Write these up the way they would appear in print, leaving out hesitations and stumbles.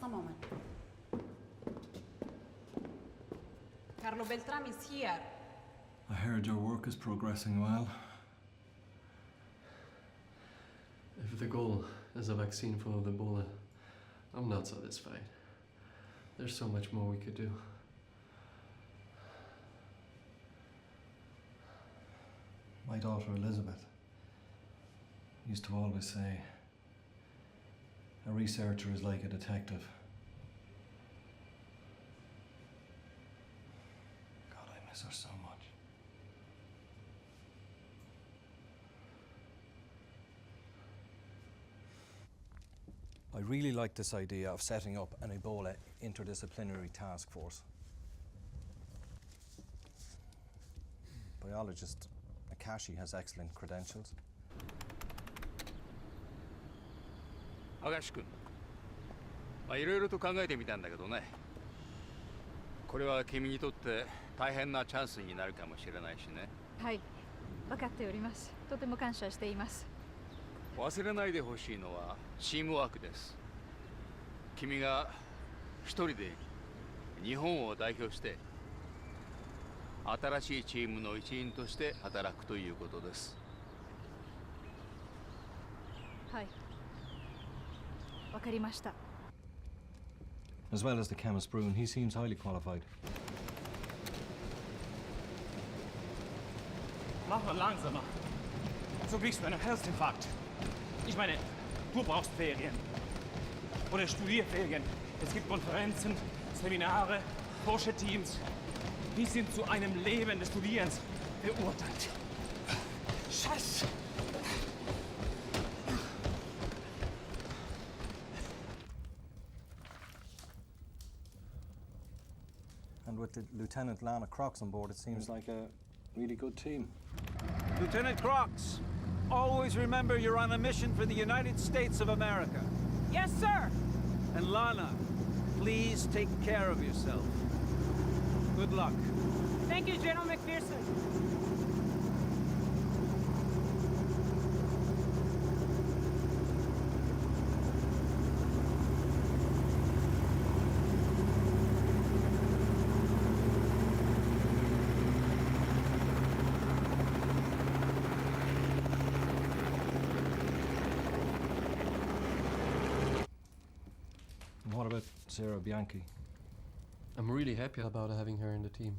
Just a moment. Carlo Beltrami is here. I heard your work is progressing well. If the goal is a vaccine for Ebola, I'm not satisfied. There's so much more we could do. My daughter Elizabeth used to always say, a researcher is like a detective. God, I miss her so much. I really like this idea of setting up an Ebola interdisciplinary task force. Biologist Akashi has excellent credentials. 明石君、いろいろと考えてみたんだけどね、これは君にとって大変なチャンスになるかもしれないしね。はい、分かっております。とても感謝しています。忘れないでほしいのはチームワークです。君が一人で日本を代表して新しいチームの一員として働くということです。はい、わかりました。As well as the chemist Bruin, he seems highly qualified. Mach mal langsamer. So kriegst du einen Herzinfarkt. Ich meine, du brauchst Ferien. Oder Studierferien. Es gibt Konferenzen, Seminare, Forscherteams. Die sind zu einem Leben des Studierens verurteilt. Scheiße! And with the Lieutenant Lana Crocs on board, it seems like a really good team. Lieutenant Crocs, always remember you're on a mission for the United States of America. Yes, sir! And Lana, please take care of yourself. Good luck. Thank you, General McPherson. And what about Sarah Bianchi? I'm really happy about having her in the team.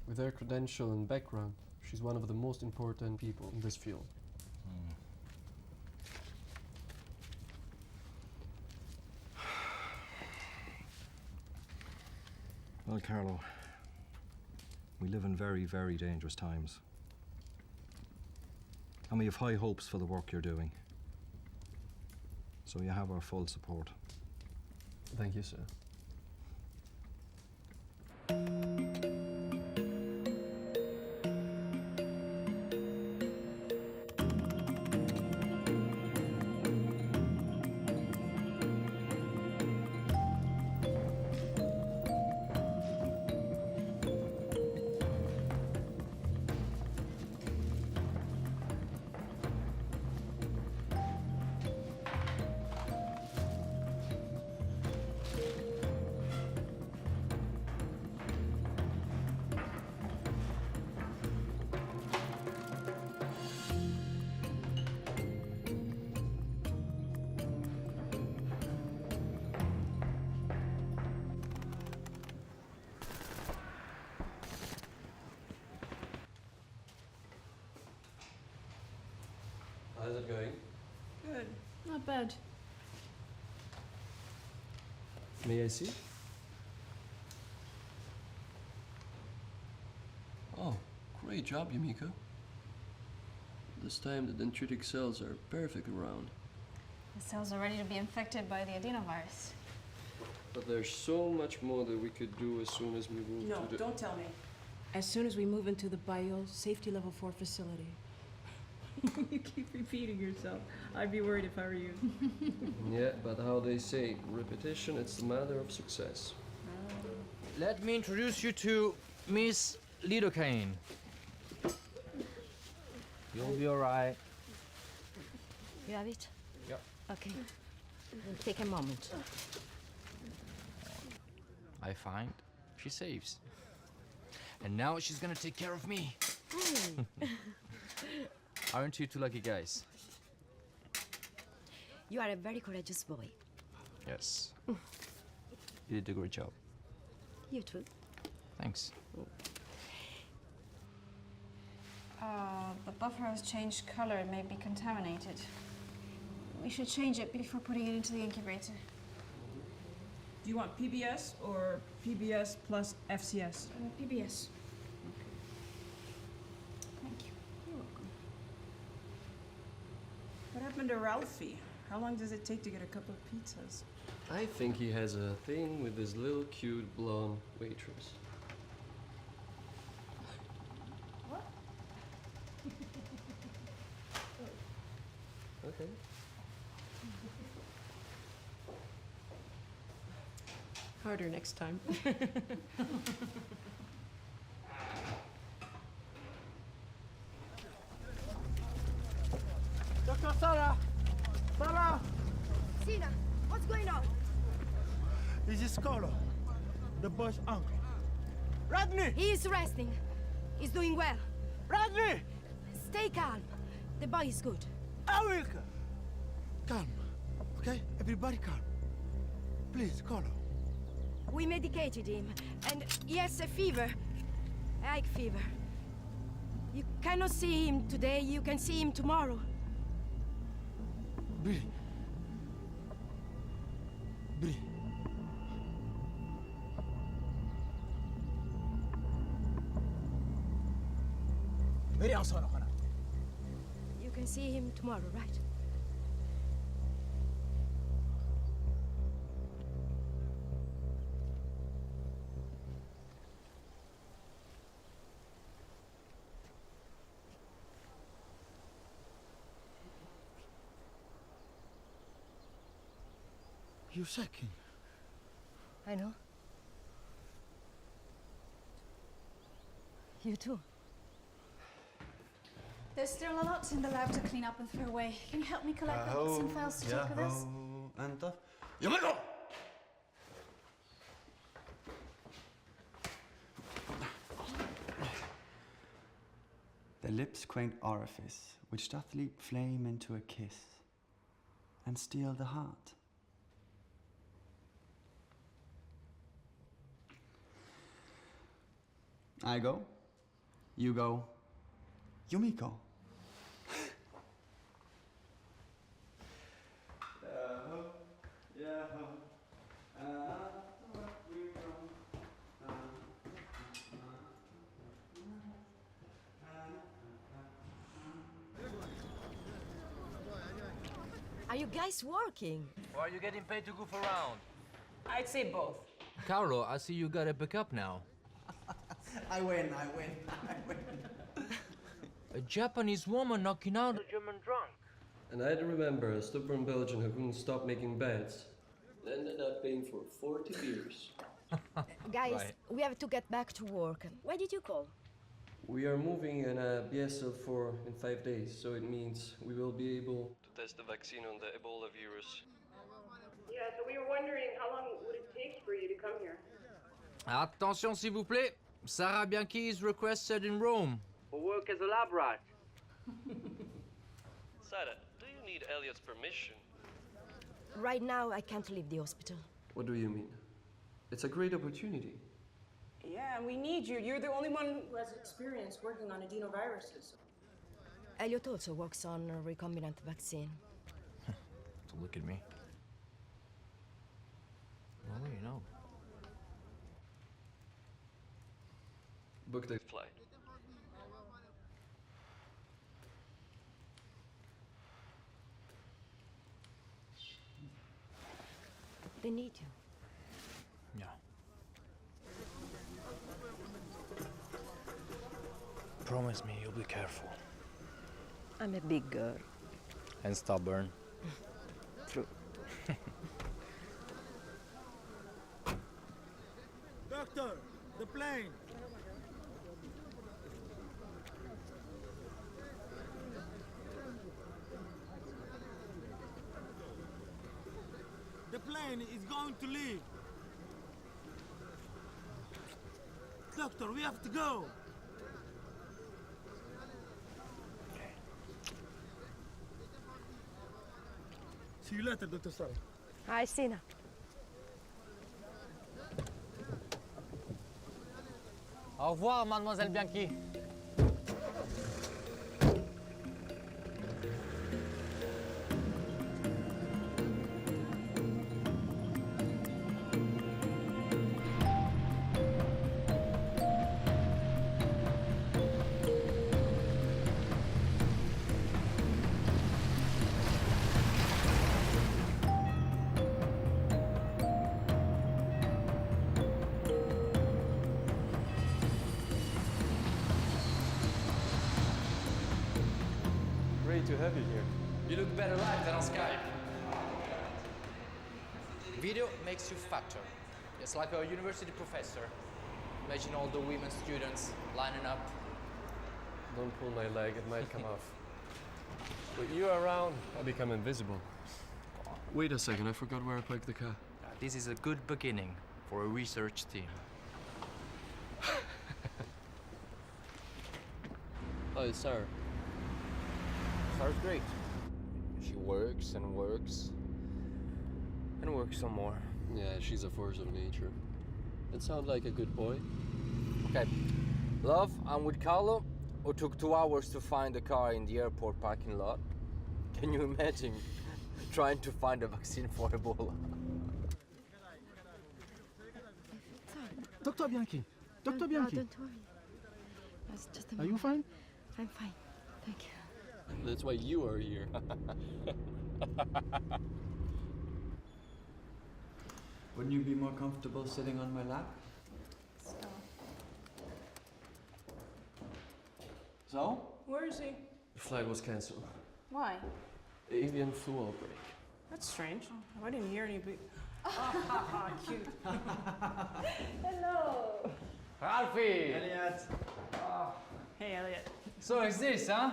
With her credential and background, she's one of the most important people in this field. Well, Carlo, we live in very, very dangerous times. And we have high hopes for the work you're doing. So you have our full support. Thank you, sir. How's it going? Good, not bad. May I see? Oh, great job, Yumiko. This time the dendritic cells are perfectly round. The cells are ready to be infected by the adenovirus. But there's so much more that we could do as soon as we move No, to the... don't tell me. As soon as we move into the bio safety level 4 facility. You keep repeating yourself. I'd be worried if I were you. Yeah, but how they say, repetition, it's the matter of success. Let me introduce you to Miss Lidocaine. You'll be all right. You have it? Yep. Okay. Take a moment. I find, she saves. And now she's gonna take care of me. Aren't you two lucky guys? You are a very courageous boy. Yes. You did a great job. You too. Thanks. The buffer has changed color and may be contaminated. We should change it before putting it into the incubator. Do you want PBS or PBS plus FCS? PBS. Thank you. You're welcome. What happened to Ralphie? How long does it take to get a couple of pizzas? I think he has a thing with this little cute blonde waitress. What? Okay. Harder next time. Dr. Sarah! Sarah! Sina, what's going on? This is Colo, the boy's uncle. Rodney! He is resting. He's doing well. Rodney! Stay calm. The boy is good. I will come. Calm, okay? Everybody calm. Please, Colo. We medicated him, and he has a fever. A high fever. You cannot see him today, you can see him tomorrow. Breathe. Breathe. You can see him tomorrow, right? You're shaking. I know. You too. There's still a lot in the lab to clean up and throw away. Can you help me collect the books and files to check with this? أنت يمنو. The lips' quaint orifice, which doth leap flame into a kiss, and steal the heart. I go, you go, Yumiko. Are you guys working? Or are you getting paid to goof around? I'd say both. Carlo, I see you got a pickup now. I win. A Japanese woman knocking out a German drunk. And I remember a stubborn Belgian who couldn't stop making beds. Ended up paying for 40 beers. Guys, Right. we have to get back to work. Why did you call? We are moving in a BSL-4 in 5 days, so it means we will be able to test the vaccine on the Ebola virus. Yeah, so we were wondering how long would it take for you to come here? Attention, s'il vous plaît. Sarah Bianchi is requested in Rome for work as a lab rat. Sarah, do you need Elliot's permission? Right now, I can't leave the hospital. What do you mean? It's a great opportunity. Yeah, we need you. You're the only one who has experience working on adenoviruses. Elliot also works on a recombinant vaccine. So look at me. Well, you know. Book the flight. They need you. Yeah. Promise me you'll be careful. I'm a big girl. And stubborn. True. Doctor, the plane. The plane is going to leave. Doctor, we have to go. See you later, Dr. Starr. Hi, Sina. Au revoir, mademoiselle Bianchi. Great to have you here. You look better live than on Skype. Video makes you fatter. It's like a university professor. Imagine all the women students lining up. Don't pull my leg, it might come off. With you around, I become invisible. Wait a second, I forgot where I parked the car. This is a good beginning for a research team. Oh, it's Sarah. Sarah's great. She works and works and works some more. Yeah, she's a force of nature. It sounds like a good boy. Okay. Love, I'm with Carlo, who took 2 hours to find a car in the airport parking lot. Can you imagine trying to find a vaccine for Ebola? Dr. Bianchi. Dr. Bianchi. Don't worry. That's just a Are you moment. fine? I'm fine. Thank you. That's why you are here. Wouldn't you be more comfortable sitting on my lap? So? Where is he? The flight was cancelled. Why? Avian flu outbreak. That's strange. I didn't hear any big. Cute. Hello. Ralphie! Elliot! Hey, Elliot. So it's this, huh?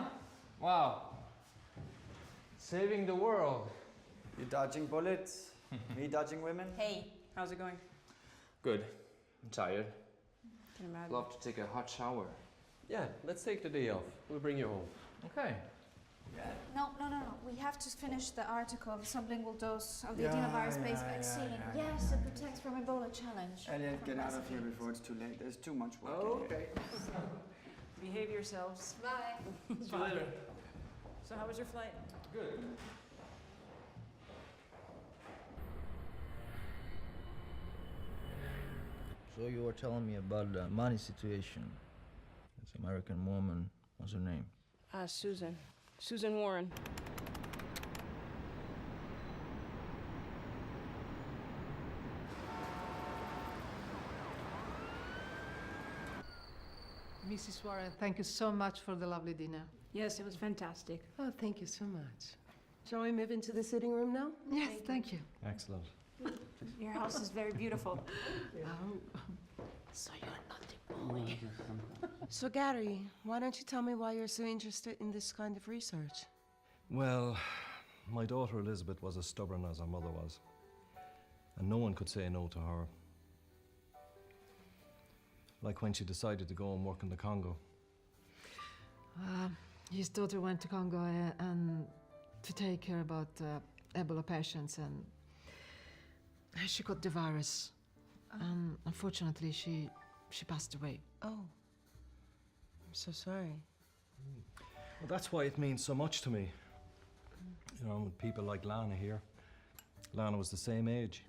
Wow. Saving the world. You dodging bullets? Me dodging women? Hey, how's it going? Good. I'm tired. Can you imagine? Love to take a hot shower. Yeah, let's take the day off. We'll bring you home. Okay. No. We have to finish the article of the sublingual dose of the adenovirus-based vaccine. Yes, it protects from Ebola challenge. Elliot, get out of here before it's too late. There's too much work in here. Behave yourselves. Bye. See you later. So how was your flight? Good. So you were telling me about the money situation. This American woman, what's her name? Susan. Susan Warren. Mrs. Warren, thank you so much for the lovely dinner. Yes, it was fantastic. Oh, thank you so much. Shall we move into the sitting room now? Yes, thank you. Excellent. Your house is very beautiful. Oh, so you're not the boy. So, Gary, why don't you tell me why you're so interested in this kind of research? Well, my daughter Elizabeth was as stubborn as her mother was, and no one could say no to her. Like when she decided to go and work in the Congo. His daughter went to Congo and to take care about Ebola patients, and she got the virus. And unfortunately, she passed away. Oh, I'm so sorry. Well, that's why it means so much to me. You know, with people like Lana here. Lana was the same age.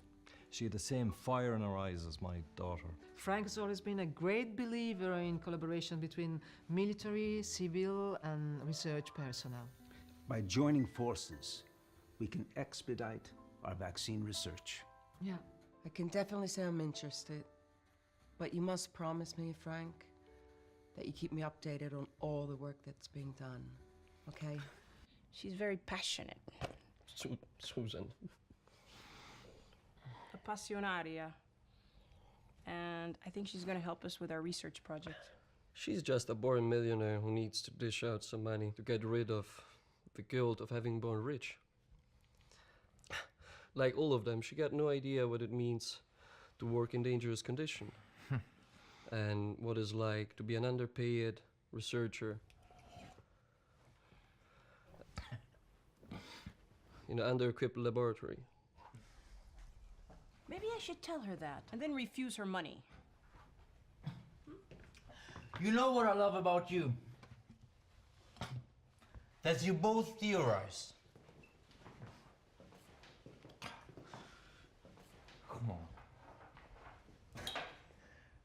She had the same fire in her eyes as my daughter. Frank has always been a great believer in collaboration between military, civil, and research personnel. By joining forces, we can expedite our vaccine research. Yeah. I can definitely say I'm interested. But you must promise me, Frank, that you keep me updated on all the work that's being done. Okay? She's very passionate. Susan. Appassionaria. And I think she's going to help us with our research project. She's just a born millionaire who needs to dish out some money to get rid of the guilt of having born rich. Like all of them, she got no idea what it means to work in dangerous condition. and what it's like to be an underpaid researcher in an under-equipped laboratory. Maybe I should tell her that and then refuse her money. You know what I love about you? That you both theorize. Come on.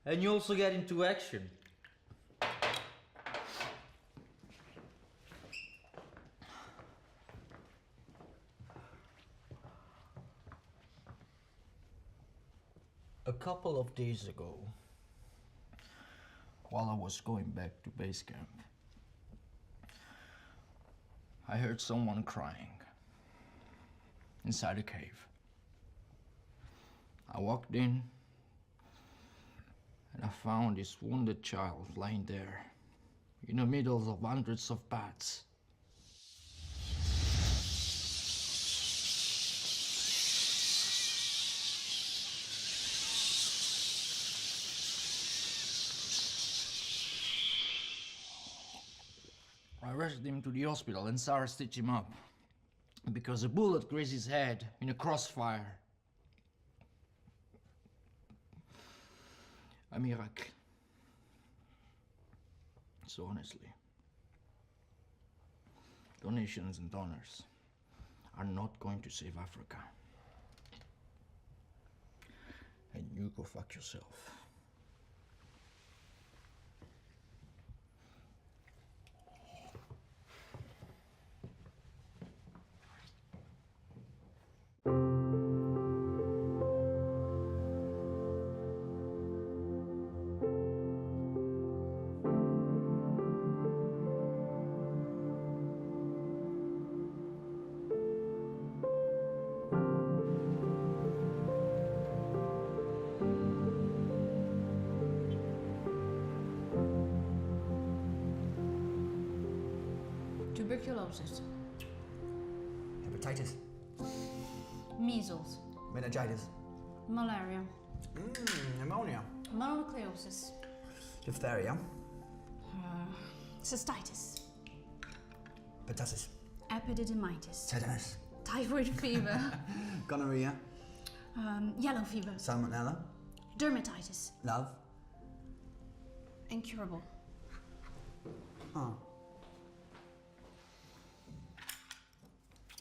And you also get into action. A couple of days ago, while I was going back to base camp, I heard someone crying inside a cave. I walked in and I found this wounded child lying there in the middle of hundreds of bats. I rushed him to the hospital and Sarah stitched him up because a bullet grazed his head in a crossfire. A miracle. So honestly, donations and donors are not going to save Africa. And you go fuck yourself. Tuberculosis, Hepatitis, measles, meningitis, malaria, pneumonia, mononucleosis, diphtheria, cystitis, pertussis, epididymitis, tetanus, typhoid fever, gonorrhea, yellow fever, salmonella, dermatitis, love. incurable. Oh.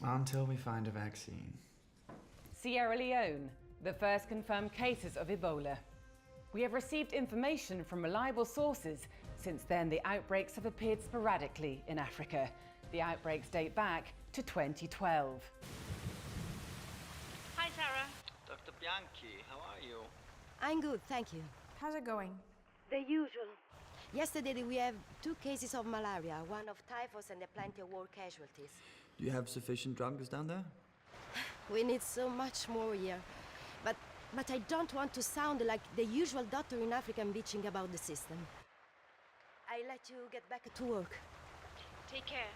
Until we find a vaccine. Sierra Leone, the first confirmed cases of Ebola. We have received information from reliable sources. Since then, the outbreaks have appeared sporadically in Africa. The outbreaks date back to 2012. Hi, Sarah. Dr. Bianchi, how are you? I'm good, thank you. How's it going? The usual. Yesterday we have 2 cases of malaria, one of typhus and plenty of war casualties. Do you have sufficient drugs down there? We need so much more here. But I don't want to sound like the usual doctor in Africa bitching about the system. I let you get back to work. Take care.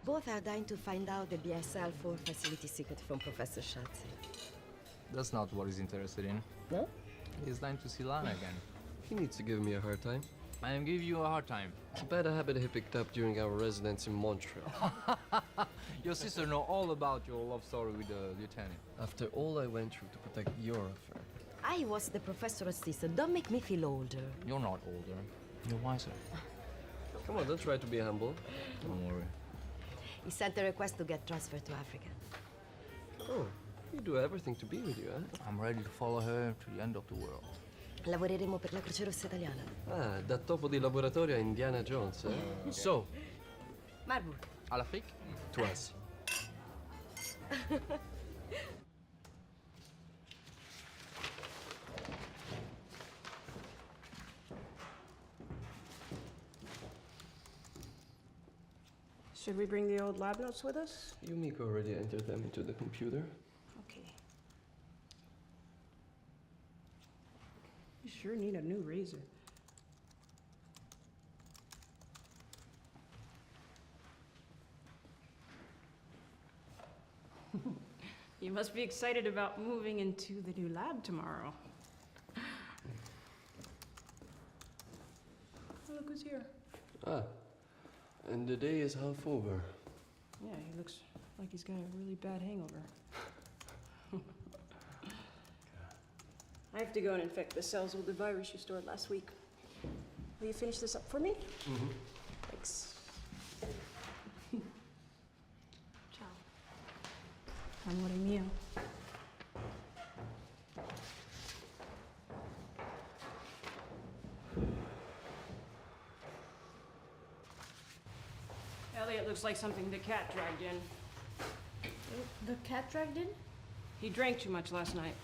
Both are dying to find out the BSL-4 facility secret from Professor Schatzi. That's not what he's interested in. No? He's dying to see Lana again. He needs to give me a hard time. I am giving you a hard time. It's a bad habit he picked up during our residence in Montreal. Your sister know all about your love story with the lieutenant. After all I went through to protect your affair. I was the professor's assistant. Don't make me feel older. You're not older. You're wiser. Come on, don't try to be humble. Don't worry. He sent a request to get transferred to Africa. Oh, you do everything to be with you, eh? I'm ready to follow her to the end of the world. Lavoreremo per la Croce Rossa Italiana. Ah, da topo di laboratorio a Indiana Jones, eh? So, Marburg. À l'Afrique? To us. Should we bring the old lab notes with us? Yumiko already entered them into the computer. Okay. You sure need a new razor. You must be excited about moving into the new lab tomorrow. Oh, look who's here. Ah, and the day is half over. Yeah, he looks like he's got a really bad hangover. I have to go and infect the cells with the virus you stored last week. Will you finish this up for me? Mm-hmm. Thanks. Ciao. Amore mio. Elliot looks like something the cat dragged in. The cat dragged in? He drank too much last night.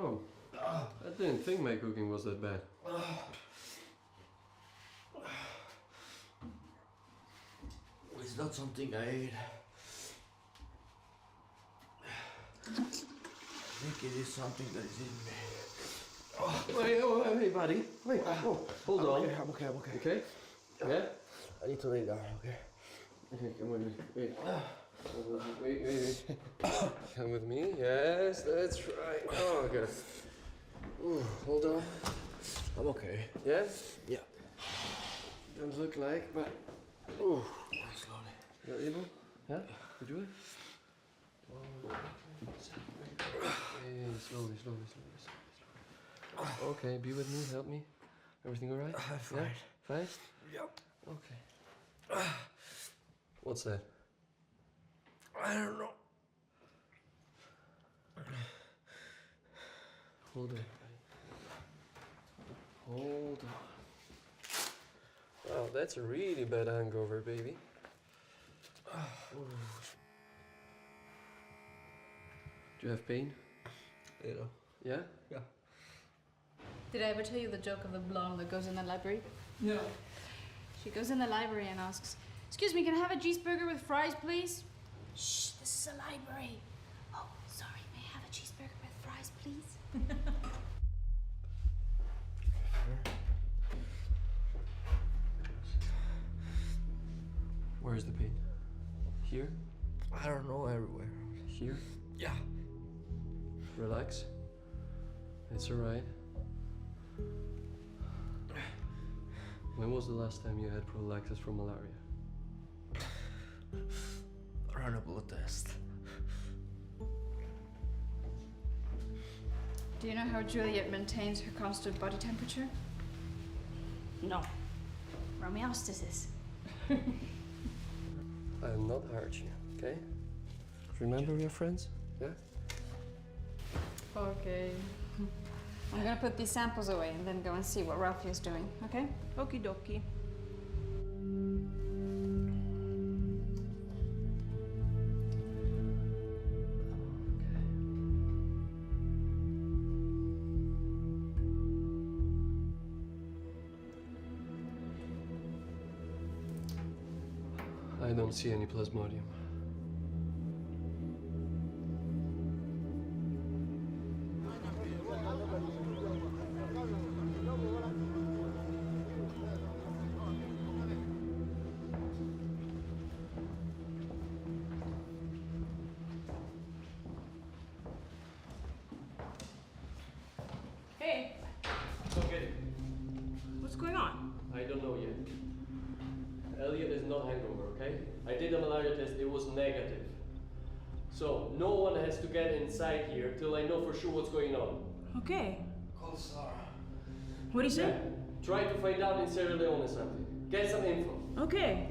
Oh, I didn't think my cooking was that bad. It's not something I ate. I think it is something that is in me. Wait, hey, buddy. Wait, hold on. I'm okay. Okay? Yeah? I need to lay down, okay? Okay, come with me. Wait. Wait. Come with me. Yes, that's right. Oh, I got it. Ooh, hold on. I'm okay. Yeah? Yeah. Don't look like, but. Ooh. Slowly. You're able? Yeah? You do it? Slowly. Okay, be with me, help me. Everything alright? I'm fine. Yeah? Fine? Yep. Okay. What's that? I don't know. Hold on. Hold on. Wow, that's a really bad hangover, baby. Do you have pain? Yeah? Yeah. Did I ever tell you the joke of the blonde that goes in the library? No. She goes in the library and asks, "Excuse me, can I have a cheeseburger with fries, please?" "Shh, this is a library." "Oh, sorry, may I have a cheeseburger with fries, please?" Where's the pain? Here? I don't know, everywhere. Here? Yeah. Relax. It's alright. When was the last time you had prophylaxis for malaria? Run a blood test. Do you know how Juliet maintains her constant body temperature? No. Homeostasis. I'll not hurt you, okay? Remember we are friends? Yeah? Okay. I'm gonna put these samples away and then go and see what Ralphie is doing, okay? Okie dokie. I don't see any plasmodium. Hey, Okay, what's going on? I don't know yet. Elliot is not hangover, okay? I did a malaria test, it was negative. So, no one has to get inside here till I know for sure what's going on. Okay. Call Sarah. What'd he say? Try to find out in Sierra Leone something. Get some info. Okay.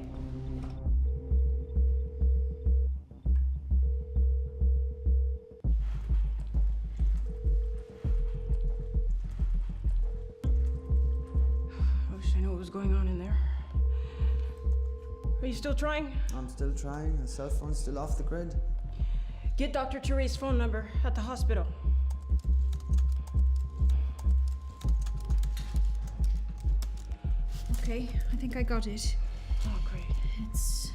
I wish I knew what was going on in there. Are you still trying? I'm still trying. The cell phone's still off the grid. Get Dr. Touré's phone number at the hospital. Okay, I think I got it. Oh, great. It's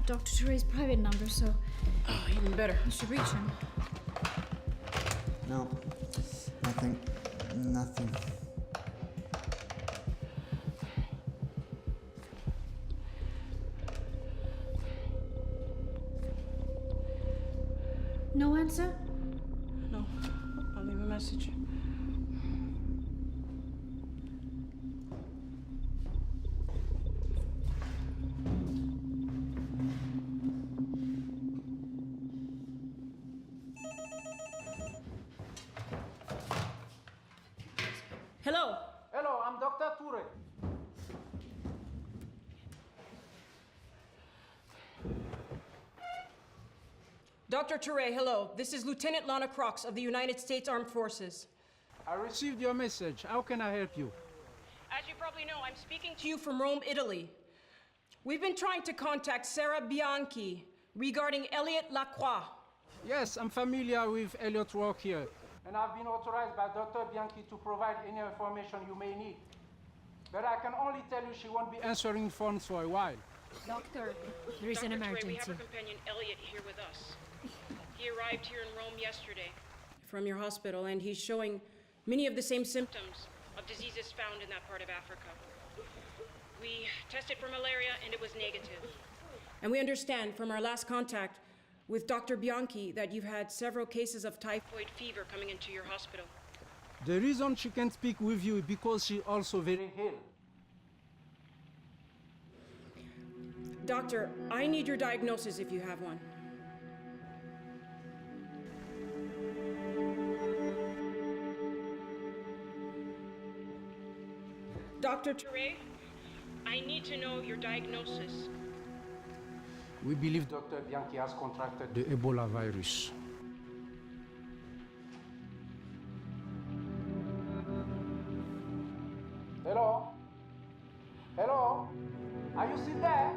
Dr. Touré's private number, so Oh, even better. I should reach him. No. Nothing. Nothing. No answer? No. I'll leave a message. Hello. Hello, I'm Dr. Touré. Dr. Touré, hello. This is Lieutenant Lana Crox of the United States Armed Forces. I received your message. How can I help you? As you probably know, I'm speaking to you from Rome, Italy. We've been trying to contact Sarah Bianchi regarding Elliot Lacroix. Yes, I'm familiar with Elliot's work here, and I've been authorized by Dr. Bianchi to provide any information you may need. But I can only tell you she won't be answering phones for a while. Doctor, there is an Dr. Touré, emergency. we have our companion Elliot here with us. He arrived here in Rome yesterday. From your hospital, and he's showing many of the same symptoms. Of diseases found in that part of Africa. We tested for malaria and it was negative. And we understand from our last contact with Dr. Bianchi that you've had several cases of typhoid Fever coming into your hospital. The reason she can speak with you is because she's also very ill. Doctor, I need your diagnosis if you have one. Dr. Touré, I need to know your diagnosis. We believe Dr. Bianchi has contracted the Ebola virus. Hello? Hello? Are you still there?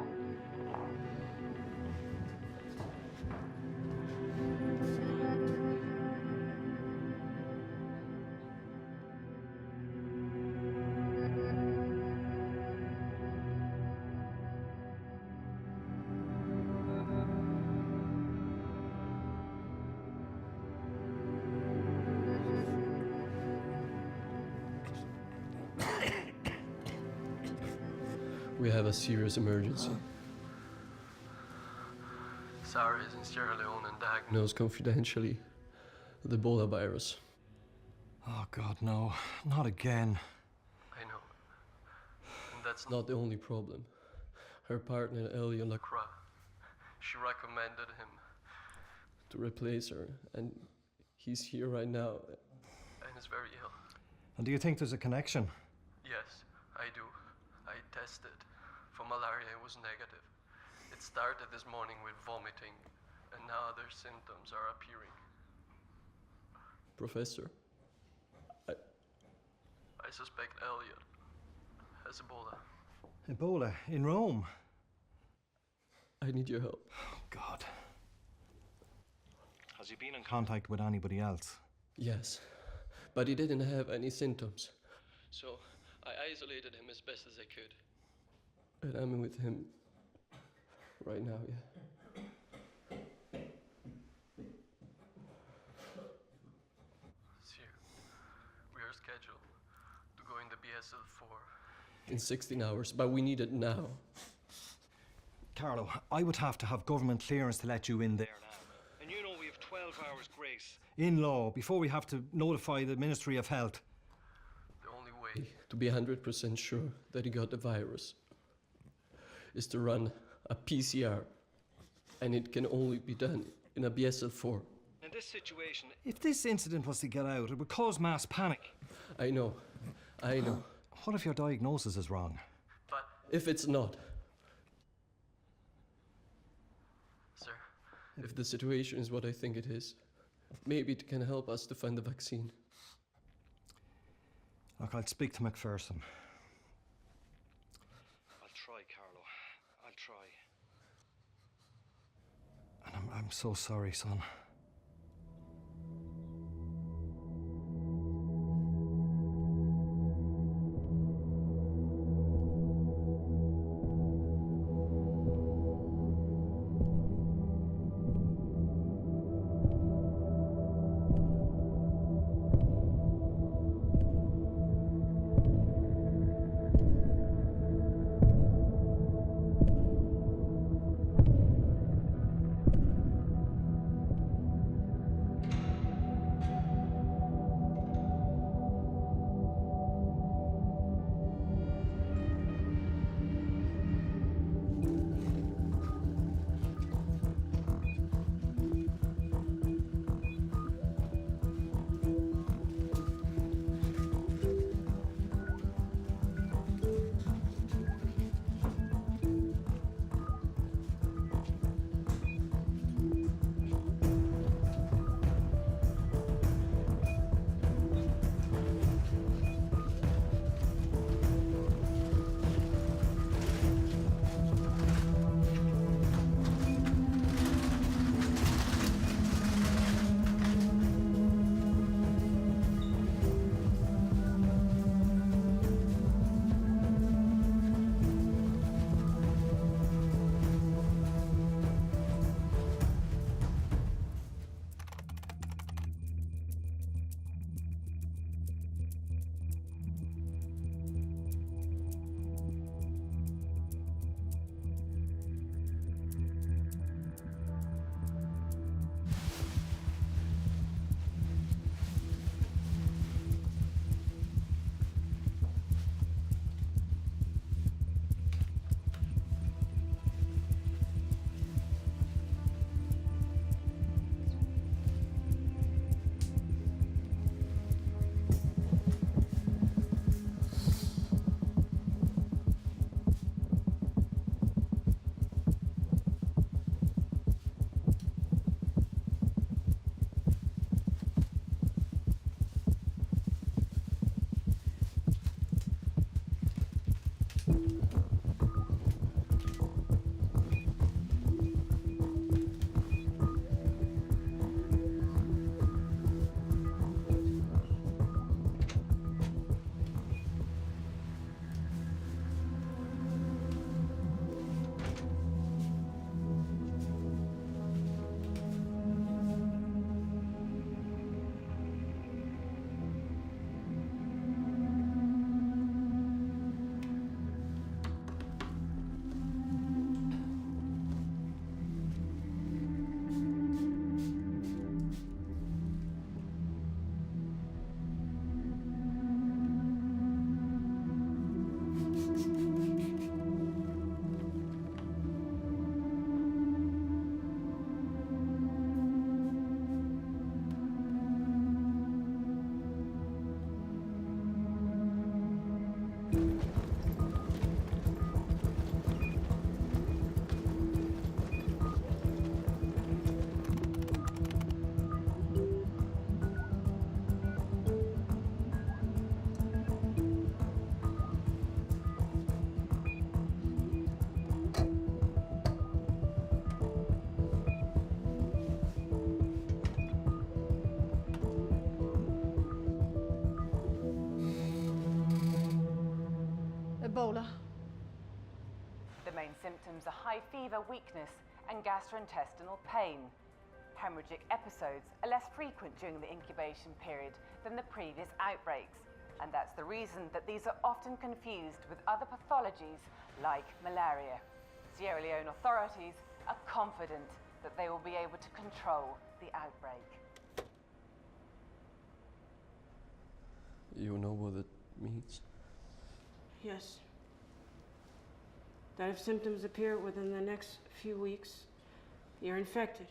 We have a serious emergency. Sarah is in Sierra Leone and diagnosed confidentially with the Ebola virus. Oh, God, no. Not again. I know. And that's not the only problem. Her partner, Elliot Lacroix, she recommended him to replace her, and he's here right now and is very ill. And do you think there's a connection? Yes, I do. I tested. For malaria, it was negative. It started this morning with vomiting, and now other symptoms are appearing. Professor, I suspect Elliot has Ebola. Ebola in Rome? I need your help. Oh, God. Has he been in contact with anybody else? Yes, but he didn't have any symptoms. So I isolated him as best as I could. And I'm with him right now, yeah. Sir, we are scheduled to go in the BSL-4 in 16 hours, but we need it now. Carlo, I would have to have government clearance to let you in there now. And you know we have 12 hours grace in law before we have to notify the Ministry of Health. The only way to be 100% sure that he got the virus is to run a PCR, and it can only be done in a BSL-4. In this situation, if this incident was to get out, it would cause mass panic. I know. I know. What if your diagnosis is wrong? But if it's not? Sir, if the situation is what I think it is, maybe it can help us to find the vaccine. Look, I'll speak to McPherson. I'll try, Carlo. I'll try. And I'm so sorry, son. Ebola. The main symptoms are high fever, weakness, and gastrointestinal pain. Hemorrhagic episodes are less frequent during the incubation period than the previous outbreaks, and that's the reason that these are often confused with other pathologies like malaria. Sierra Leone authorities are confident that they will be able to control the outbreak. You know what it means? Yes. That if symptoms appear within the next few weeks, you're infected.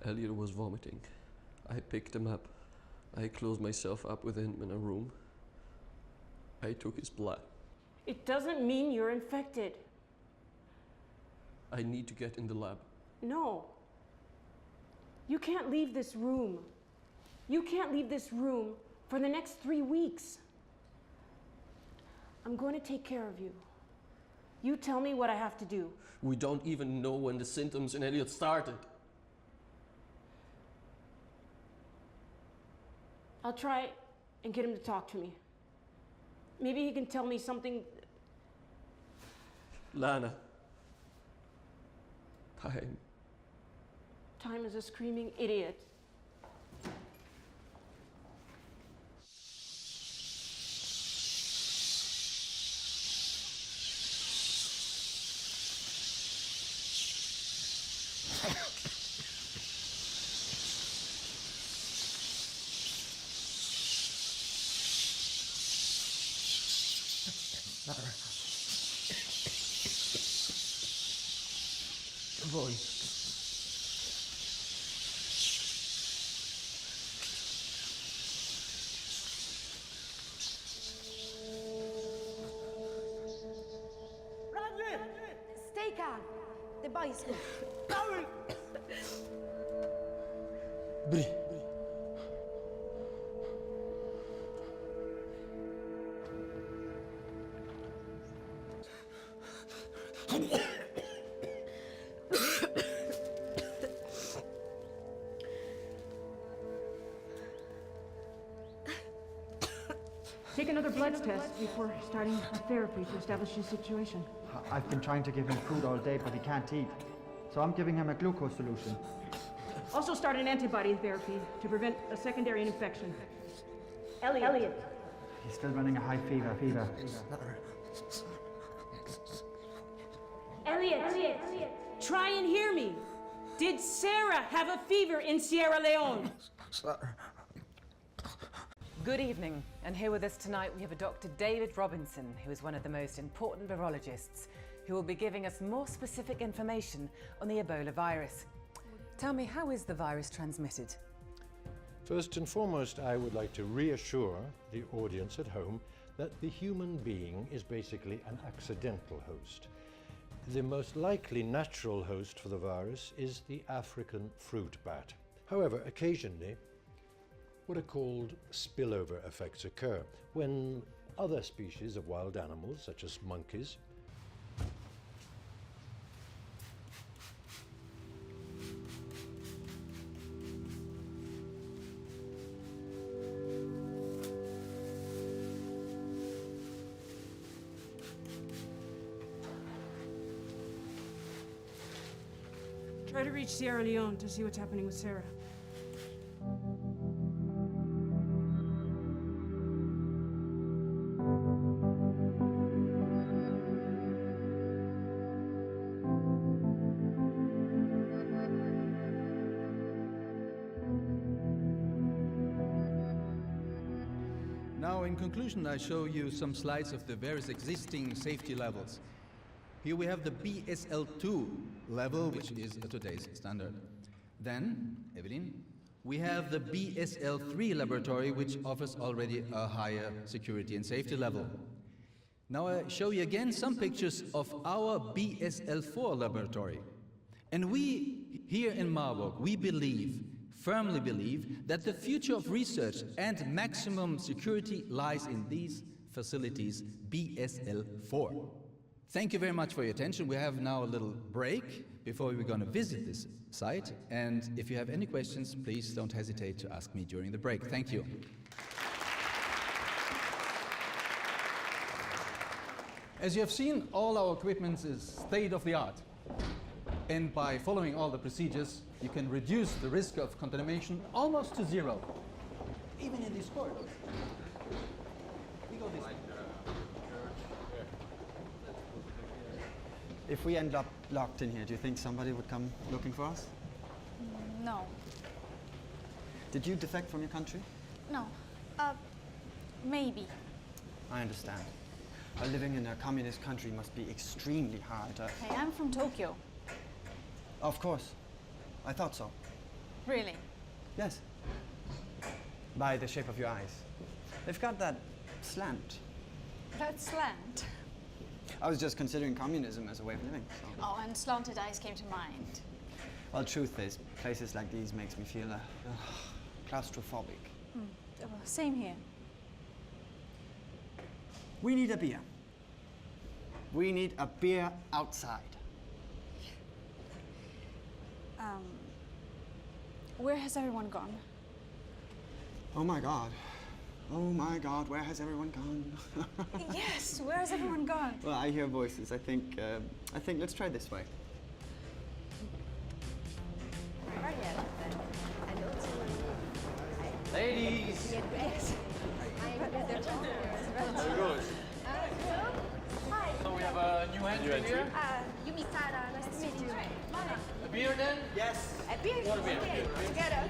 Elliot was vomiting. I picked him up. I closed myself up with him in a room. I took his blood. It doesn't mean you're infected. I need to get in the lab. No. You can't leave this room. You can't leave this room for the next 3 weeks. I'm going to take care of you. You tell me what I have to do. We don't even know when the symptoms in Elliot started. I'll try and get him to talk to me. Maybe he can tell me something. Lana. Time. Time is a screaming idiot. Voi. Stay calm. The boy is good. Bri. Take another blood test before starting therapy to establish his situation. I've been trying to give him food all day, but he can't eat. So I'm giving him a glucose solution. Also start an antibody therapy to prevent a secondary infection. Elliot. He's still running a high fever. Elliot. Try and hear me. Did Sarah have a fever in Sierra Leone? Good evening, and here with us tonight we have a Dr. David Robinson, who is one of the most important virologists, who will be giving us more specific information on the Ebola virus. Tell me, how is the virus transmitted? First and foremost, I would like to reassure the audience at home that the human being is basically an accidental host. The most likely natural host for the virus is the African fruit bat. However, occasionally, what are called spillover effects occur when other species of wild animals, such as monkeys, Try to reach Sierra Leone to see what's happening with Sarah. Now, in conclusion, I show you some slides of the various existing safety levels. Here we have the BSL-2 level, which is today's standard. Then, Evelyn, we have the BSL-3 laboratory, which offers already a higher security and safety level. Now I show you again some pictures of our BSL-4 laboratory. And we, here in Marburg, we firmly believe, that the future of research and maximum security lies in these facilities, BSL-4. Thank you very much for your attention. We have now a little break before we're going to visit this site. And if you have any questions, please don't hesitate to ask me during the break. Thank you. As you have seen, all our equipment is state-of-the-art. And by following all the procedures, you can reduce the risk of contamination almost to zero, even in these corridors. We go this way. If we end up locked in here, do you think somebody would come looking for us? No. Did you defect from your country? No. Maybe. I understand. Living in a communist country must be extremely hard. Hey, I'm from Tokyo. Of course. I thought so. Really? Yes. by the shape of your eyes. They've got that slant. That slant. I was just considering communism as a way of living, so. Oh, and slanted eyes came to mind. Well, truth is, places like these makes me feel claustrophobic. Well, same here. We need a beer. We need a beer outside. Where has everyone gone? Oh my God. Oh my God, where has everyone gone? Yes, where has everyone gone? Well, I hear voices. I think let's try this way. Ladies! Yes. How it goes? Hi. So we have a new entry here? You meet Sarah. Nice to meet you. A beer then? Yes. A beer? One beer. Okay, together.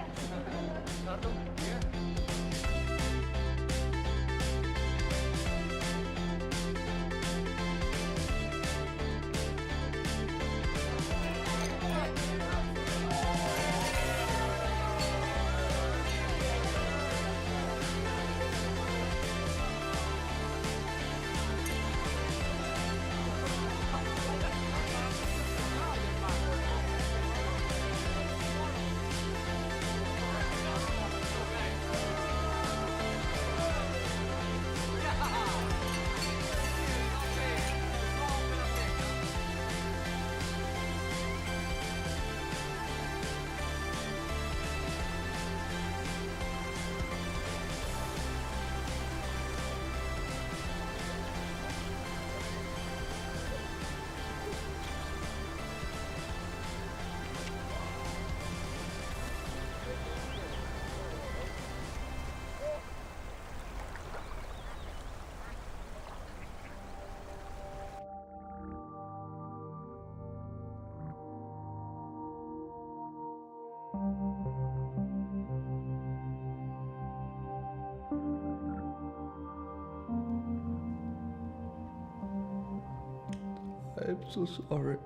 I'm so sorry.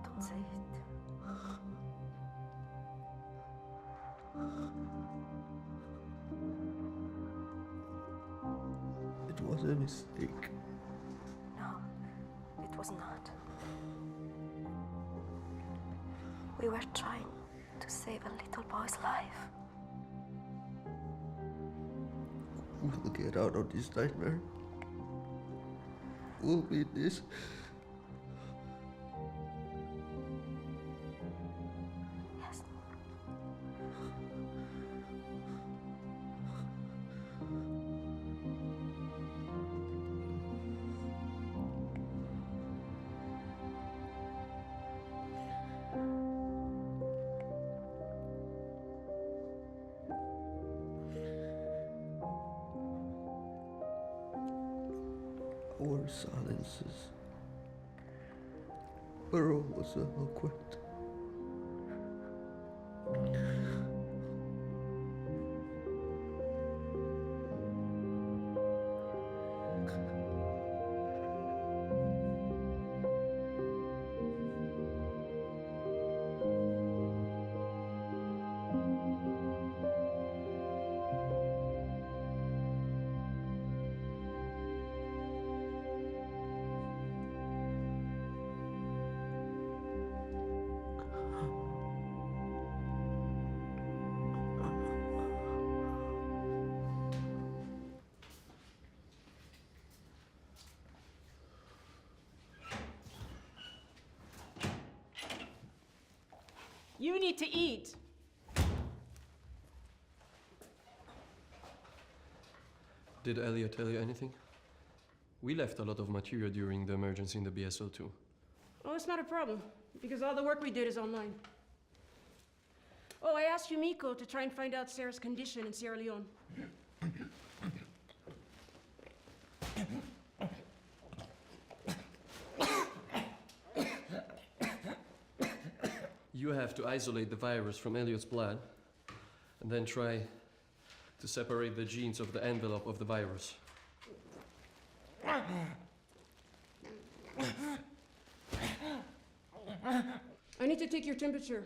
Don't say it. It was a mistake. No, it was not. We were trying to save a little boy's life. We'll get out of this nightmare. We'll beat this. Yes. Our silences were always eloquent. You need to eat. Did Elliot tell you anything? We left a lot of material during the emergency in the BSL-2. Oh, it's not a problem, because all the work we did is online. Oh, I asked Yumiko to try and find out Sarah's condition in Sierra Leone. You have to isolate the virus from Elliot's blood and then try to separate the genes of the envelope of the virus. I need to take your temperature.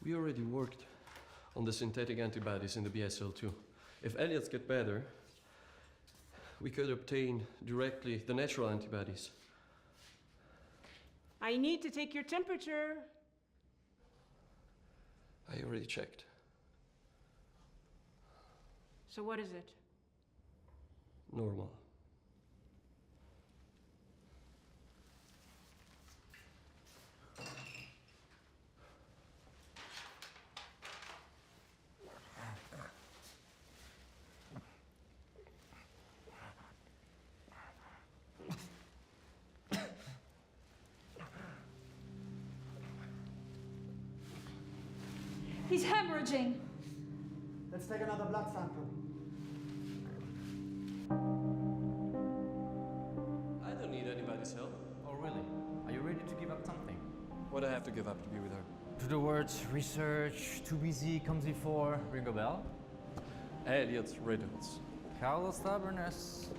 We already worked on the synthetic antibodies in the BSL-2. If Elliot's get better, we could obtain directly the natural antibodies. I need to take your temperature. I already checked. So what is it? Normal. He's hemorrhaging. Let's take another blood sample. I don't need anybody's help. Oh, really? Are you ready to give up something? What do I have to give up to be with her? Do the words research, too busy comes before ring a bell? Elliot's riddles. Carlos stubbornness.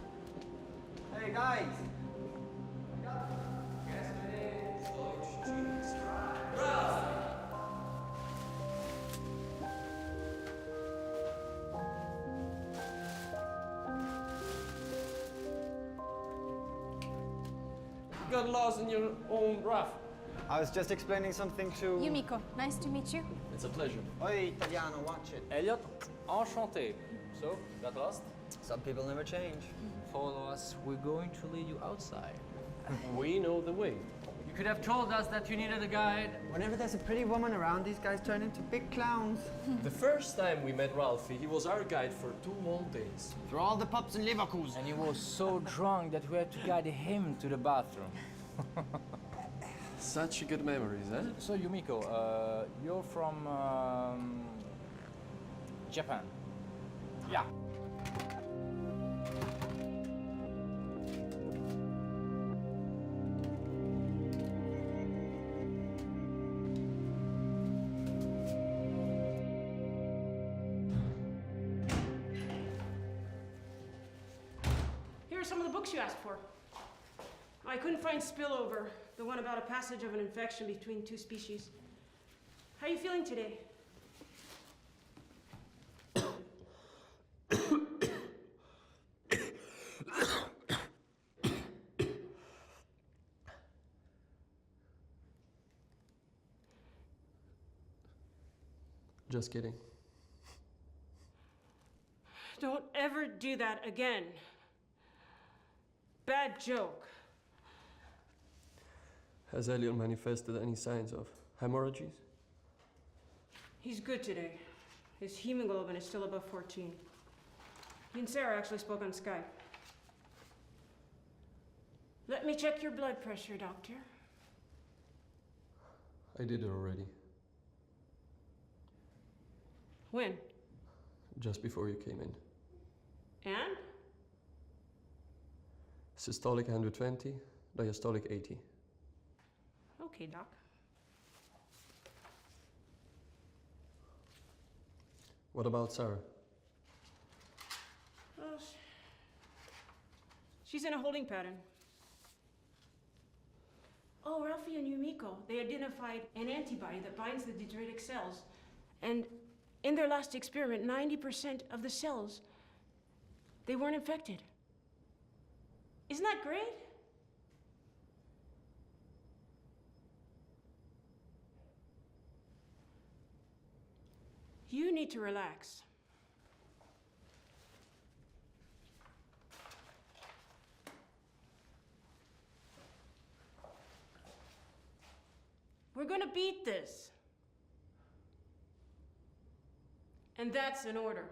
Hey guys! Got lost in your own raft. I was just explaining something to... Yumiko, nice to meet you. It's a pleasure. Oi, Italiano, watch it. Elliot, enchanté. So, got lost? Some people never change. Follow us, we're going to lead you outside. We know the way. You could have told us that you needed a guide. Whenever there's a pretty woman around, these guys turn into big clowns. The first time we met Ralphie, he was our guide for 2 Montes. For all the pups in Leverkusen. And he was so drunk that we had to guide him to the bathroom. Such good memories, eh? So, Yumiko, you're from Japan. Yeah. Here are some of the books you asked for. I couldn't find Spillover, the one about a passage of an infection between 2 species. How are you feeling today? Just kidding. Don't ever do that again. Bad joke. Has Elliot manifested any signs of hemorrhages? He's good today. His hemoglobin is still above 14. He and Sarah actually spoke on Skype. Let me check your blood pressure, doctor. I did it already. When? Just before you came in. And? Systolic 120, diastolic 80. Okay, doc. What about Sarah? Well, she's in a holding pattern. Oh, Ralphie and Yumiko, they identified an antibody that binds the dendritic cells. And in their last experiment, 90% of the cells, they weren't infected. Isn't that great? You need to relax. We're gonna beat this. And that's an order.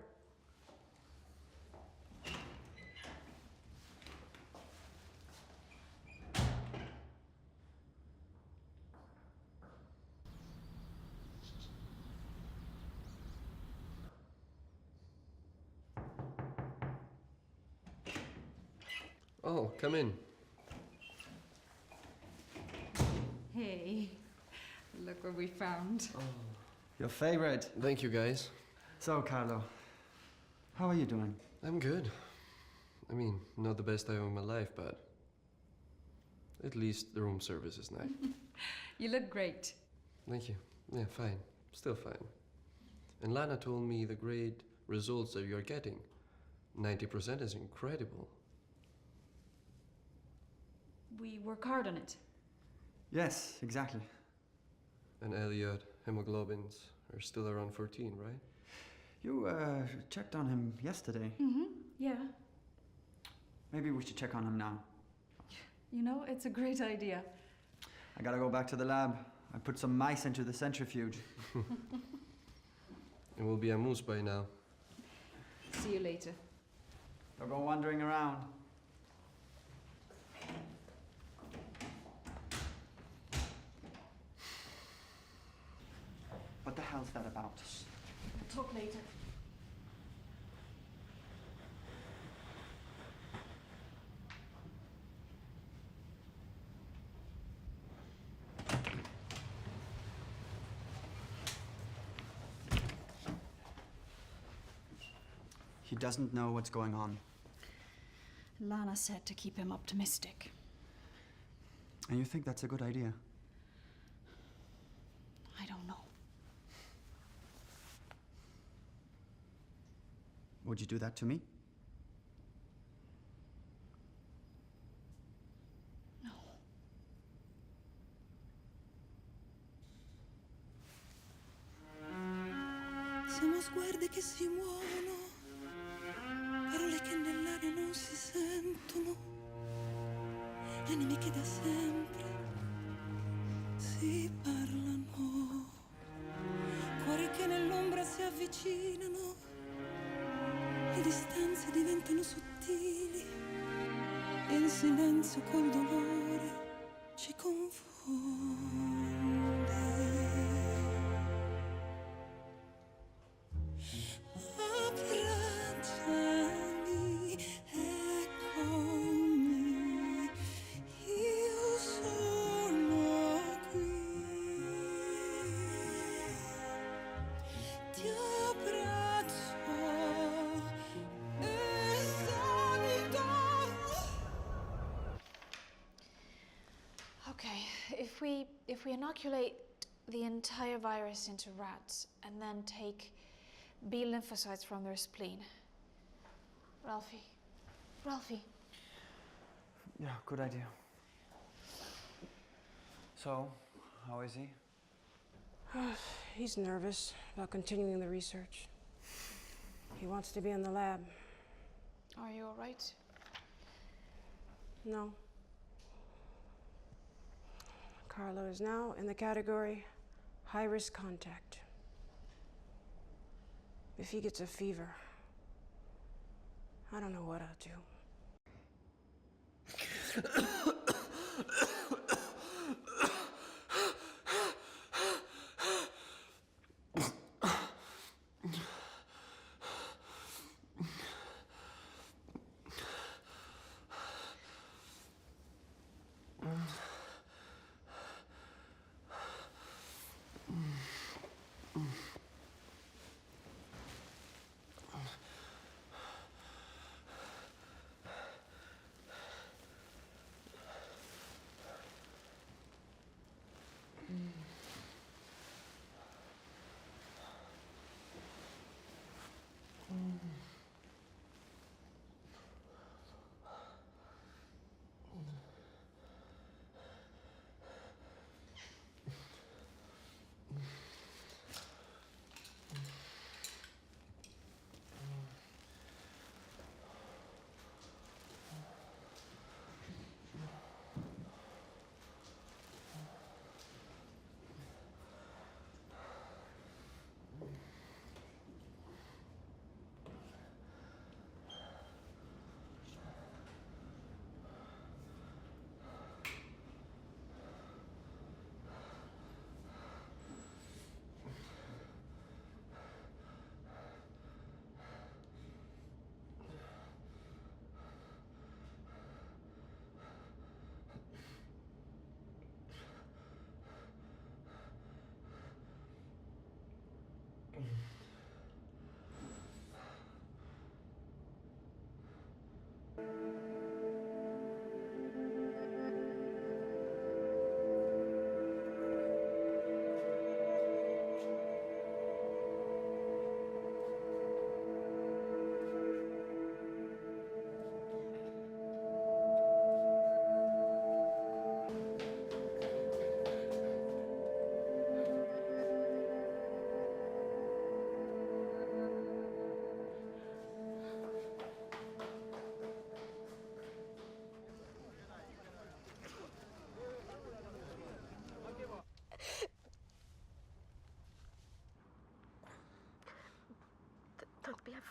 Oh, come in. Hey, look what we found. Oh, your favorite. Thank you, guys. So, Carlo, how are you doing? I'm good. I mean, not the best time of my life, but at least the room service is nice. You look great. Thank you. Yeah, fine. Still fine. And Lana told me the great results that you're getting. 90% is incredible. We work hard on it. Yes, exactly. And Elliot, hemoglobins are still around 14, right? You checked on him yesterday. Mm-hmm. Yeah. Maybe we should check on him now. You know, it's a great idea. I gotta go back to the lab. I put some mice into the centrifuge. It will be a moose by now. See you later. Don't go wandering around. What the hell's that about? We'll talk later. He doesn't know what's going on. Lana said to keep him optimistic. And you think that's a good idea? I don't know. Would you do that to me? No. Siamo sguardi che si muovono, parole che nell'aria non si sentono, anime che da sempre si parlano, cuori che nell'ombra si avvicinano, le distanze diventano sottili e il silenzio col dolore ci confonde. Abbracciami, eccomi, io sono qui. Ti abbraccio e salido. Okay, if we inoculate the entire virus into rats and then take B lymphocytes from their spleen. Ralphie. Yeah, good idea. So, how is he? He's nervous about continuing the research. He wants to be in the lab. Are you all right? No. Carlo is now in the category high-risk contact. If he gets a fever, I don't know what I'll do.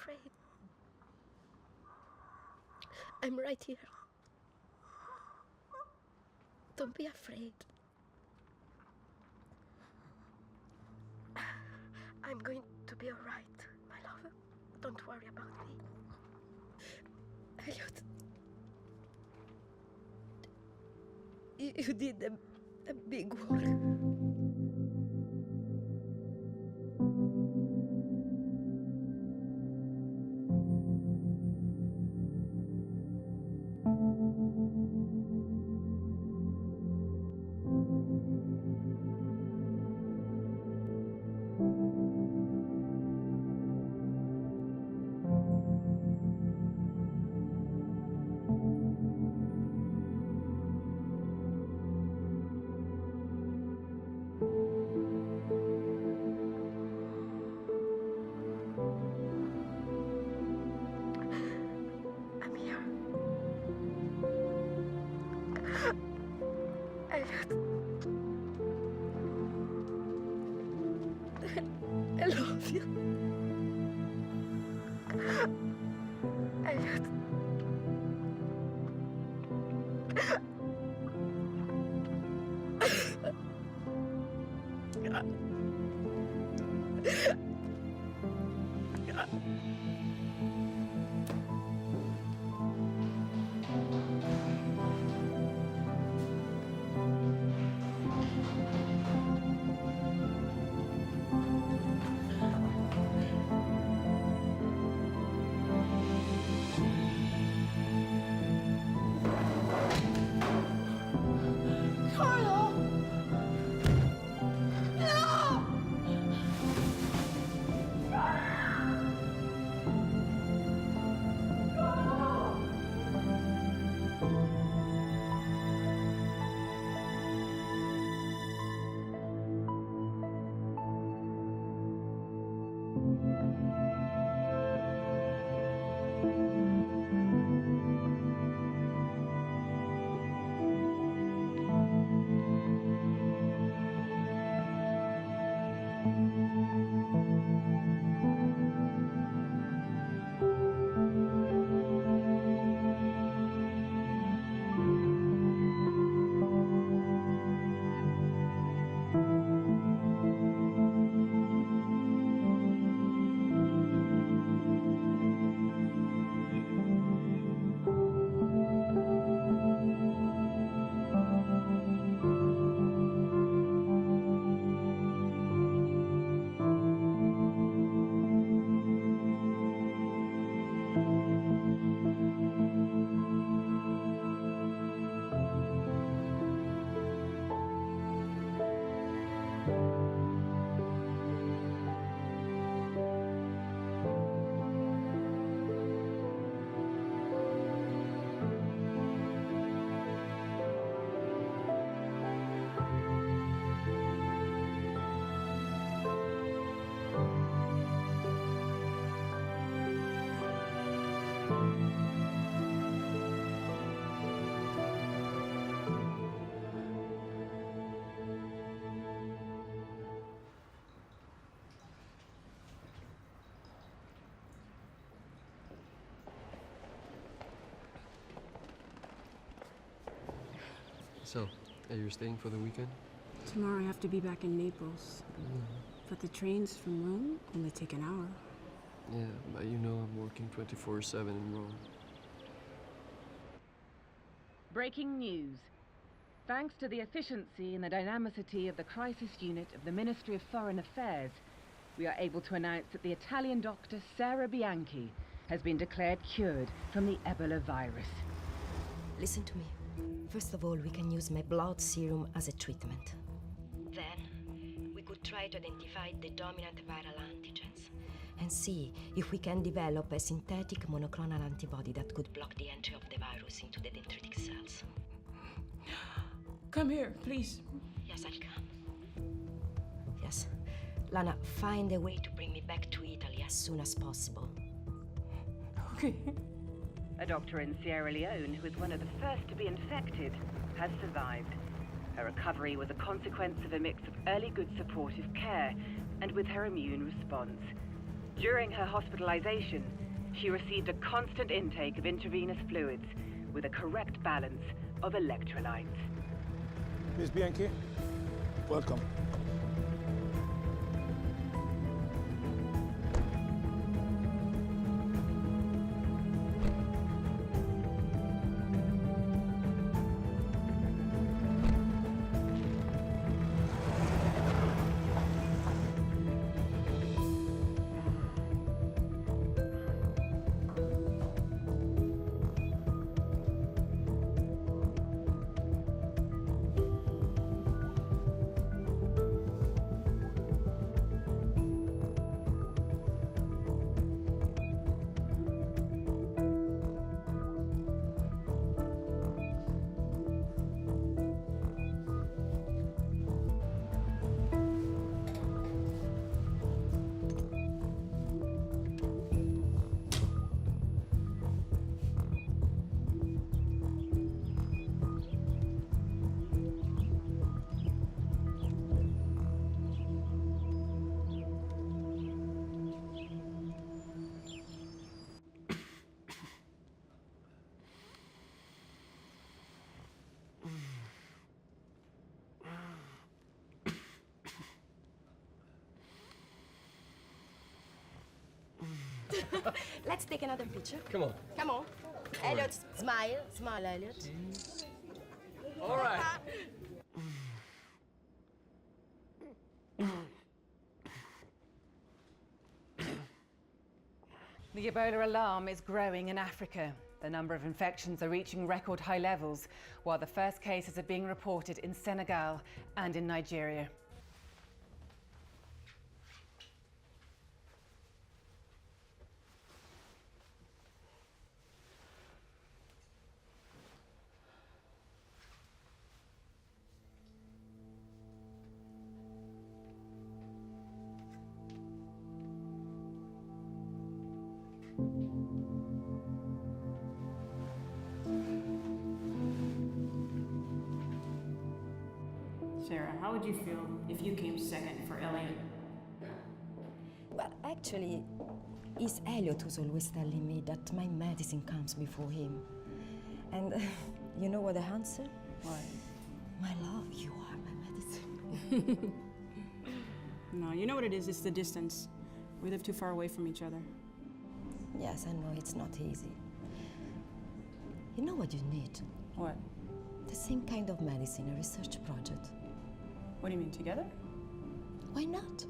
afraid. I'm right here. Don't be afraid. I'm going to be all right, my love. Don't worry about me. Elliot, you did a big work. I'm here. Elliot. I love you. Elliot. Carlo! No! So, are you staying for the weekend? Tomorrow I have to be back in Naples. But the trains from Rome only take an hour. Yeah, but you know I'm working 24/7 in Rome. Breaking news. Thanks to the efficiency and the dynamicity of the crisis unit of the Ministry of Foreign Affairs, we are able to announce that the Italian doctor Sarah Bianchi has been declared cured from the Ebola virus. Listen to me. First of all, we can use my blood serum as a treatment. Then, we could try to identify the dominant viral antigens and see if we can develop a synthetic monoclonal antibody that could block the entry of the virus into the dendritic cells. Come here, please. Yes, I'll come. Yes. Lana, find a way to bring me back to Italy as soon as possible. Okay. A doctor in Sierra Leone, who was one of the first to be infected, has survived. Her recovery was a consequence of a mix of early good supportive care and with her immune response. During her hospitalization, she received a constant intake of intravenous fluids with a correct balance of electrolytes. Miss Bianchi, welcome. Let's take another picture. Come on. Come on. Elliot, smile. Smile, Elliot. All right. The Ebola alarm is growing in Africa. The number of infections are reaching record high levels, while the first cases are being reported in Senegal and in Nigeria. Sarah, how would you feel if you came second for Elliot? Well, actually, it's Elliot who's always telling me that my medicine comes before him. And you know what the answer? What? My love, you are my medicine. No, you know what it is? It's the distance. We live too far away from each other. Yes, I know it's not easy. You know what you need? What? The same kind of medicine, a research project. What do you mean, together? Why not?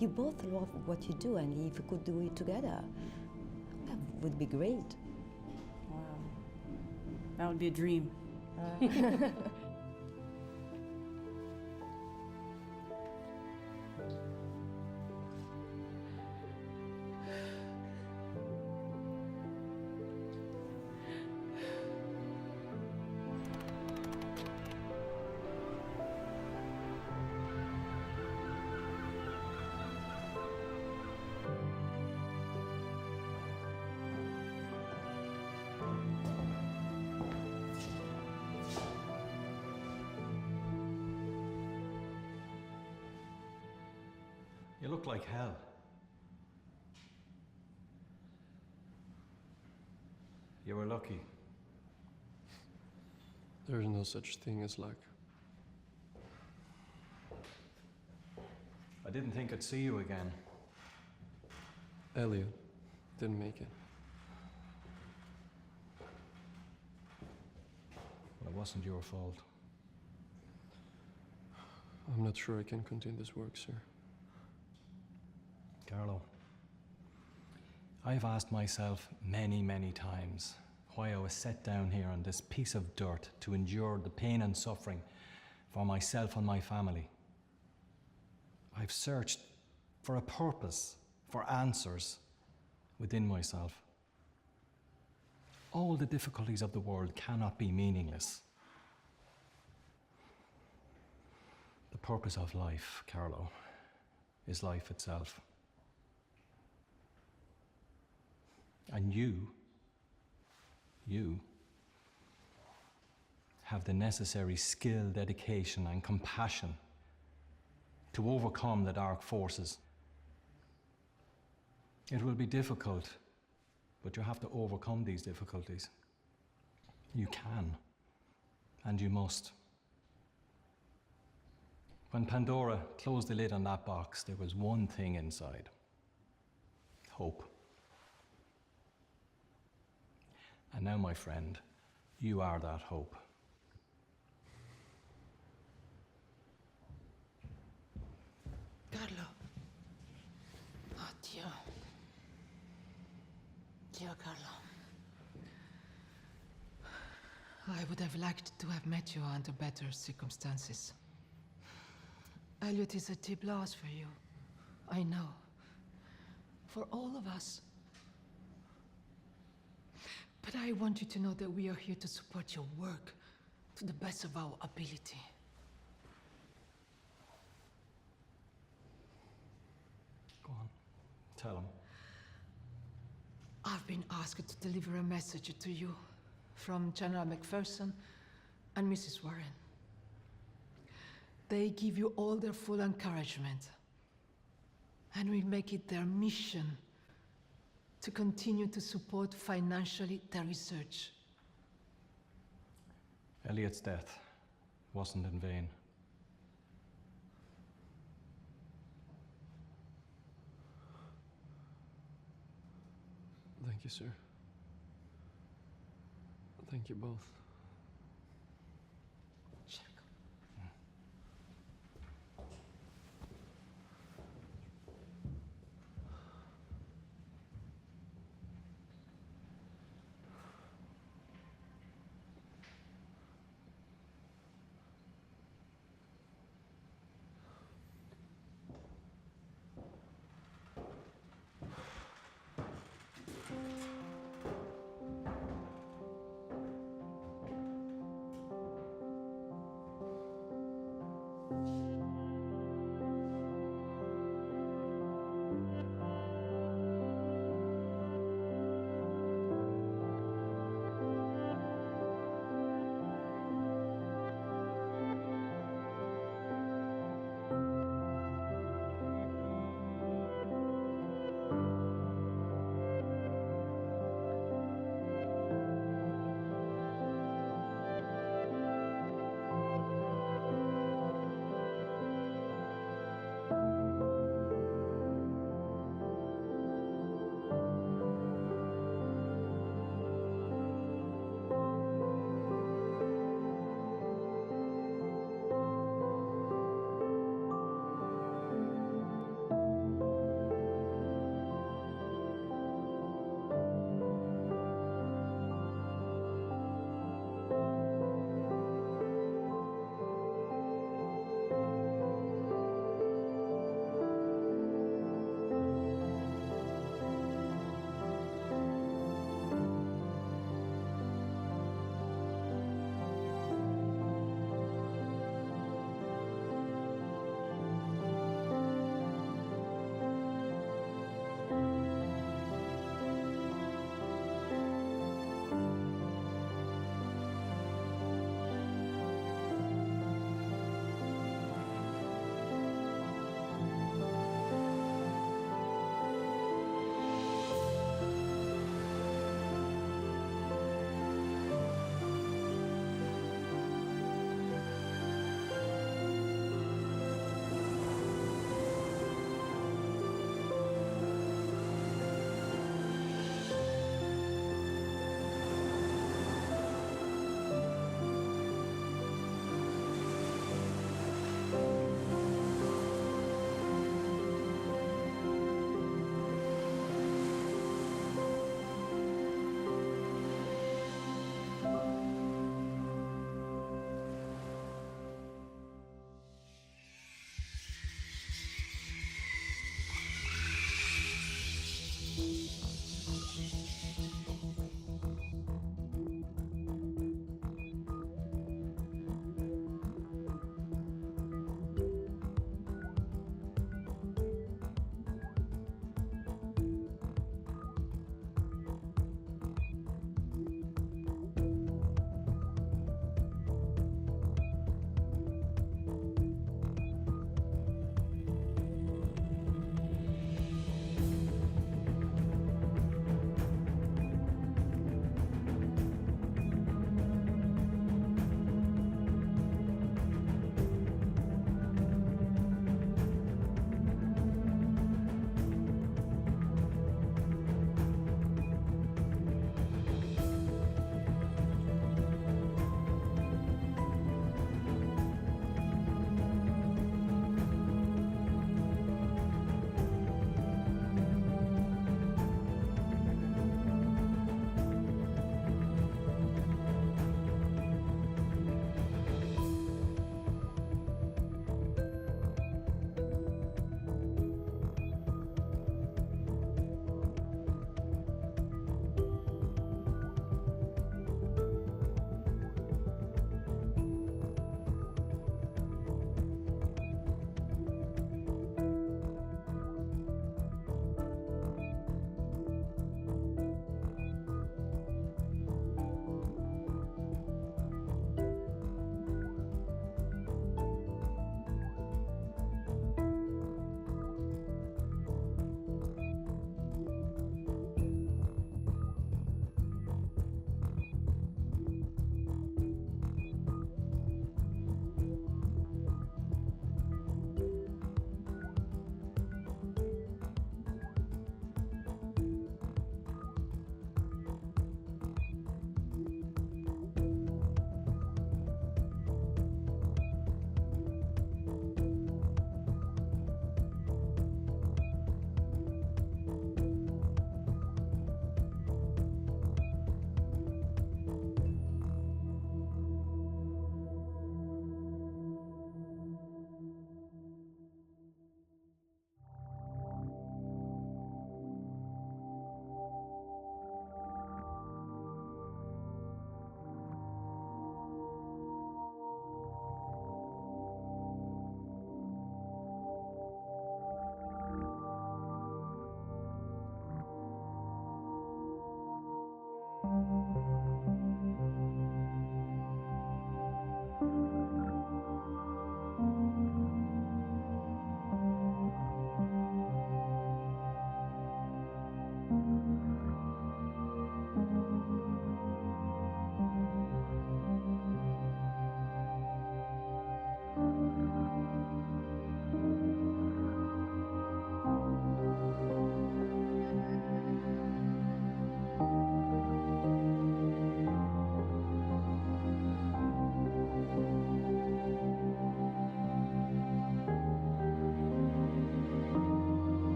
You both love what you do, and if you could do it together, that would be great. Wow. That would be a dream. You look like hell. You were lucky. There is no such thing as luck. I didn't think I'd see you again. Elliot didn't make it. Well, it wasn't your fault. I'm not sure I can continue this work, sir. Carlo, I've asked myself many, many times why I was set down here on this piece of dirt to endure the pain and suffering for myself and my family. I've searched for a purpose, for answers within myself. All the difficulties of the world cannot be meaningless. The purpose of life, Carlo, is life itself. And you have the necessary skill, dedication, and compassion to overcome the dark forces It will be difficult, but you have to overcome these difficulties. You can, and you must. When Pandora closed the lid on that box, there was one thing inside: hope. And now, my friend, you are that hope. Carlo. Oh, Dio. Dio, Carlo. I would have liked to have met you under better circumstances. Elliot is a deep loss for you. I know. For all of us. But I want you to know that we are here to support your work to the best of our ability. Go on, tell him. I've been asked to deliver a message to you from General McPherson and Mrs. Warren. They give you all their full encouragement and will make it their mission to continue to support financially their research. Elliot's death wasn't in vain. Thank you, sir. Thank you both.